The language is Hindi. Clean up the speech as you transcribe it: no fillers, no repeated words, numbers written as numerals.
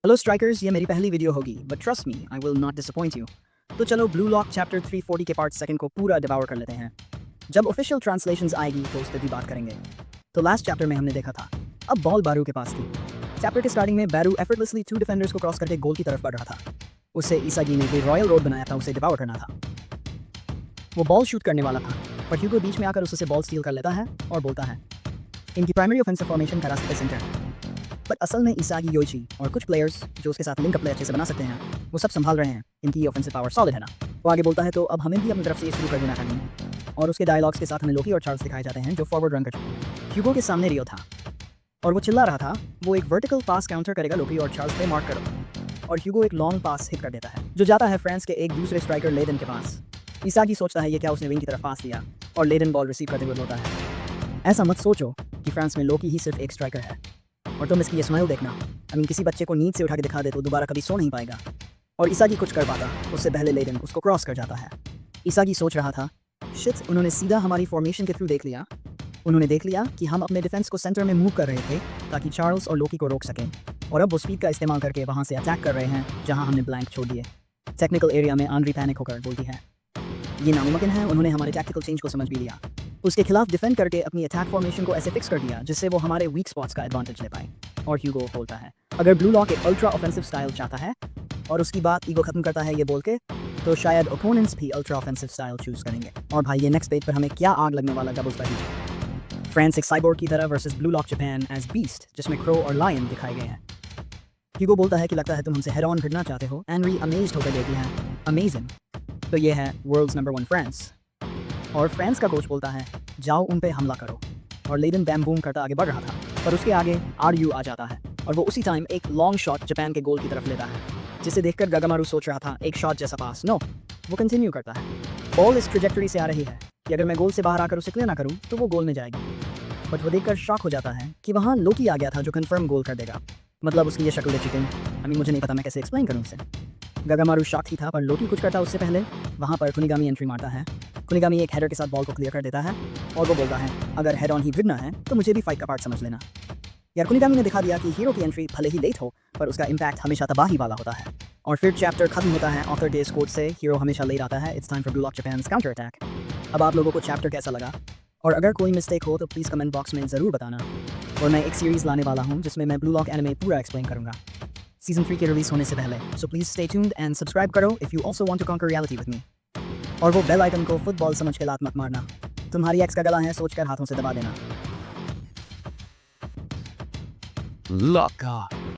हेलो स्ट्राइकर्स, ये मेरी पहली वीडियो होगी but trust me I will not disappoint you. तो चलो ब्लू लॉक चैप्टर 340 के पार्ट सेकंड को पूरा डिवावर कर लेते हैं। जब ऑफिशियल ट्रांसलेशंस आएगी तो उस पर भी बात करेंगे। तो लास्ट चैप्टर में हमने देखा था अब बॉल बारू के पास थी। चैप्टर के स्टार्टिंग में बैरू एफर्टलेसली 2 डिफेंडर्स को क्रॉस करके गोल की तरफ बढ़ रहा था। उससे ईसागी ने जो रॉयल रोड बनाया था उसे डिवावर करना था। वो बॉल शूट करने वाला था पर ह्यूगो बीच में आकर उससे बॉल स्टील कर लेता है और बोलता है इनकी प्राइमरी ऑफेंसिव फॉर्मेशन का रास्ते सेंटर। बट असल में इसागी योइची और कुछ प्लेयर्स जो उसके साथ लिंक अप प्ले अच्छे से बना सकते हैं वो सब संभाल रहे हैं। इनकी ऑफेंसिव पावर सॉलिड है ना। वो आगे बोलता है तो अब हमें भी अपनी तरफ से ये शुरू कर देना चाहिए। और उसके डायलॉग्स के साथ हमें लोकी और चार्ल्स दिखाए जाते हैं जो फॉरवर्ड रन कर चुके हैं। ह्यूगो के सामने रियो था और वो चिल्ला रहा था वो एक वर्टिकल पास काउंटर करेगा लोकी और चार्ल्स पे मार्क करो। और ह्यूगो एक लॉन्ग पास हिट कर देता है जो जाता है फ्रांस के एक दूसरे स्ट्राइकर लेडन के पास। इसागी सोचता है ये क्या उसने विंग की तरफ पास दिया और लेडन बॉल रिसीव करते हुए बोलता है ऐसा मत सोचो कि फ्रांस में लोकी ही सिर्फ एक स्ट्राइकर है और तुम इसकी ये स्माइल देखना। किसी बच्चे को नींद से उठा के दिखा दे तो दोबारा कभी सो नहीं पाएगा। और इसागी कुछ कर पाता उससे पहले लेडन उसको क्रॉस कर जाता है। इसागी सोच रहा था शिट, उन्होंने सीधा हमारी फॉर्मेशन के थ्रू देख लिया। उन्होंने देख लिया कि हम अपने डिफेंस को सेंटर में मूव कर रहे थे ताकि चार्ल्स और लोकी को रोक सकें और अब वो स्पीड का इस्तेमाल करके वहाँ से अटैक कर रहे हैं जहाँ हमने ब्लैंक छोड़ दिए। टेक्निकल एरिया में आंद्री पैनिक होकर बोलती है ये नामुमकिन है। उन्होंने हमारे टैक्टिकल चेंज को समझ भी लिया। उसके खिलाफ डिफेंड करके अपनी अटैक फॉर्मेशन को ऐसे फिक्स कर दिया जिससे वो हमारे वीक स्पॉट्स का एडवांटेज ले पाए। और ह्यूगो बोलता है अगर ब्लू लॉक एक अल्ट्रा ऑफेंसिव स्टाइल चाहता है और उसकी बात ईगो खत्म करता है ये बोल के तो शायद ओपोनेंट्स भी अल्ट्रा ऑफेंसिव स्टाइल चूज करेंगे। और भाई ये नेक्स्ट पेज पर हमें क्या आग लगने वाला जब उसका फ्रांस एक साइबोर्ग की तरह versus blue lock Japan as beast जिसमें क्रो और लायन दिखाए गए हैं। ह्यूगो बोलता है कि लगता है तुम हमसे हेड ऑन भिड़ना चाहते हो। एनरी अमेज्ड होकर देती है अमेजिंग। तो ये है वर्ल्ड्स नंबर 1 फ्रांस। और फ्रांस का कोच बोलता है जाओ उन पे हमला करो। और लेडन बैम बूम करता आगे बढ़ रहा था पर उसके आगे आरयू आ जाता है और वो उसी टाइम एक लॉन्ग शॉट जापान के गोल की तरफ लेता है जिसे देखकर गागामारू सोच रहा था एक शॉट जैसा पास नो। वो कंटिन्यू करता है बॉल इस ट्रेजेक्टरी से आ रही है कि अगर मैं गोल से बाहर आकर उसे क्लियर ना करूं तो वो गोल में जाएगी। बट वो देखकर शॉक हो जाता है कि वहाँ लोकी आ गया था जो कंफर्म गोल कर देगा। मतलब उसकी ये शक्ल चिकन मुझे नहीं पता मैं कैसे एक्सप्लेन करूँ उसे। गागामारू शॉक ही था पर लोकी कुछ करता उससे पहले वहाँ पर कुनिगामी एंट्री मारता है। कुनिगामी एक हेडर के साथ बॉल को क्लियर कर देता है और वो बोलता है अगर हेड ऑन ही गिरना है तो मुझे भी फाइट का पार्ट समझ लेना। यार कुनिगामी ने दिखा दिया कि हीरो की एंट्री भले ही लेट हो पर उसका इम्पैक्ट हमेशा तबाही वाला होता है। और फिर चैप्टर खत्म होता है ऑथर डेज कोट से हीरो हमेशा लेट आता है it's time for blue lock Japan's counter attack. अब आप लोगों को चैप्टर कैसा लगा और अगर कोई मिस्टेक हो तो प्लीज़ कमेंट बॉक्स में ज़रूर बताना। और मैं एक सीरीज़ लाने वाला हूँ जिसमें मैं ब्लू लॉक एनिमे पूरा एक्सप्लेन करूँगा सीजन 3 के रिलीज होने से पहले। So please stay tuned and subscribe करो if you also want to conquer reality with me. और वो बेल आइकन को फुटबॉल समझ के लात मत मारना। तुम्हारी एक्स का गला है सोचकर हाथों से दबा देना। Lock on.